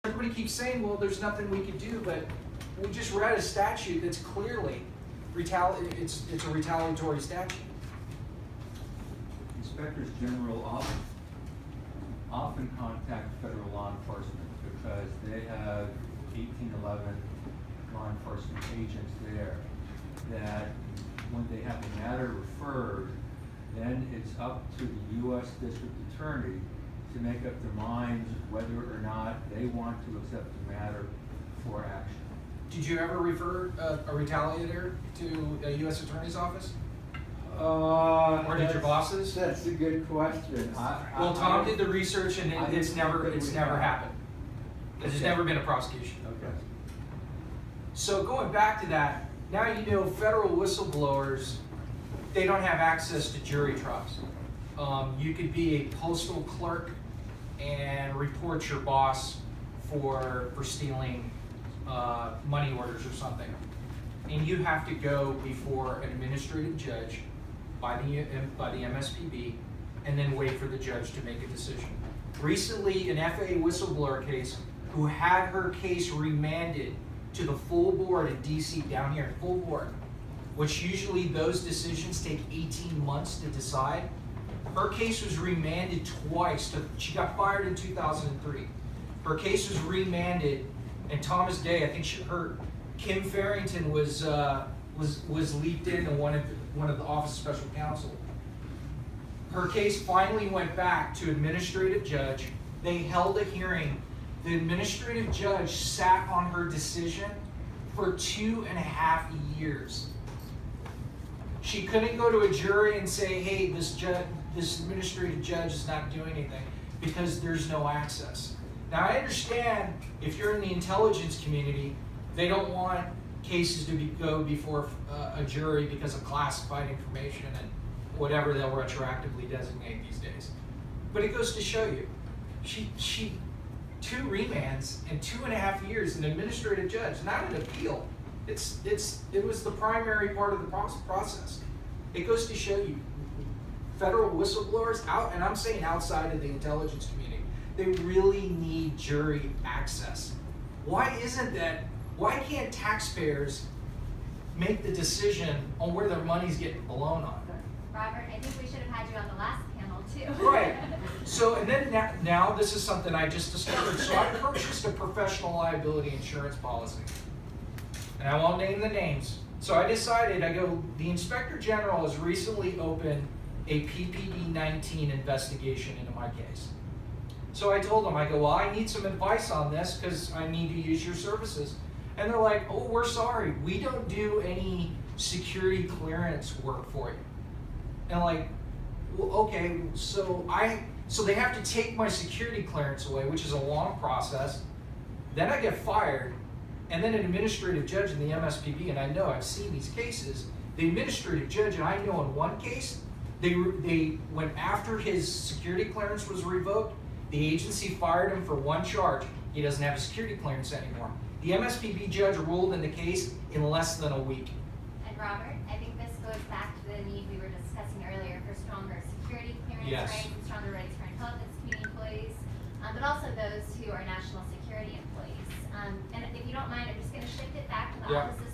Everybody keeps saying, well, there's nothing we could do, but we just read a statute that's clearly it's a retaliatory statute. Inspectors General often contact federal law enforcement because they have 1811 law enforcement agents there that when they have the matter referred, then it's up to the U.S. District Attorney to make up their minds whether or not they want to accept the matter for action. Did you ever refer a retaliator to a U.S. Attorney's office? Or did your bosses? That's a good question. Well, Tom did the research, and it's never happened. There's never been a prosecution. Okay. So going back to that, now you know federal whistleblowers, they don't have access to jury trials. You could be a postal clerk and report your boss for stealing money orders or something, and you have to go before an administrative judge by the MSPB, and then wait for the judge to make a decision. Recently, an FAA whistleblower case who had her case remanded to the full board in DC, down here, full board, which usually those decisions take 18 months to decide. Her case was remanded twice. She got fired in 2003. Her case was remanded, and Thomas Day, I think Kim Farrington was leaped in and one of the Office of Special Counsel. Her case finally went back to administrative judge. They held a hearing. The administrative judge sat on her decision for 2.5 years. She couldn't go to a jury and say, hey, this administrative judge is not doing anything, because there's no access. Now, I understand if you're in the intelligence community, they don't want cases to go before a jury because of classified information and whatever they'll retroactively designate these days. But it goes to show you, she 2 remands and 2.5 years, an administrative judge, not an appeal. It was the primary part of the process. It goes to show you, federal whistleblowers out, and I'm saying outside of the intelligence community, they really need jury access. Why can't taxpayers make the decision on where their money's getting blown on? Robert, I think we should have had you on the last panel too. Right. So, and then now this is something I just discovered. So I purchased a professional liability insurance policy. And I won't name the names. So I decided, the Inspector General has recently opened a PPD-19 investigation into my case. So I told them, well, I need some advice on this because I need to use your services. And they're like, oh, we're sorry. We don't do any security clearance work for you. And I'm like, well, okay, so they have to take my security clearance away, which is a long process. Then I get fired, and then an administrative judge in the MSPB, and I know I've seen these cases, the administrative judge, and I know in one case, they went after his security clearance was revoked, the agency fired him for one charge. He doesn't have a security clearance anymore. The MSPB judge ruled in the case in less than a week. And Robert, I think this goes back to the need we were discussing earlier for stronger security clearance rights and stronger rights for intelligence community employees, but also those who are national security employees. And if you don't mind, I'm just going to shift it back to the Office of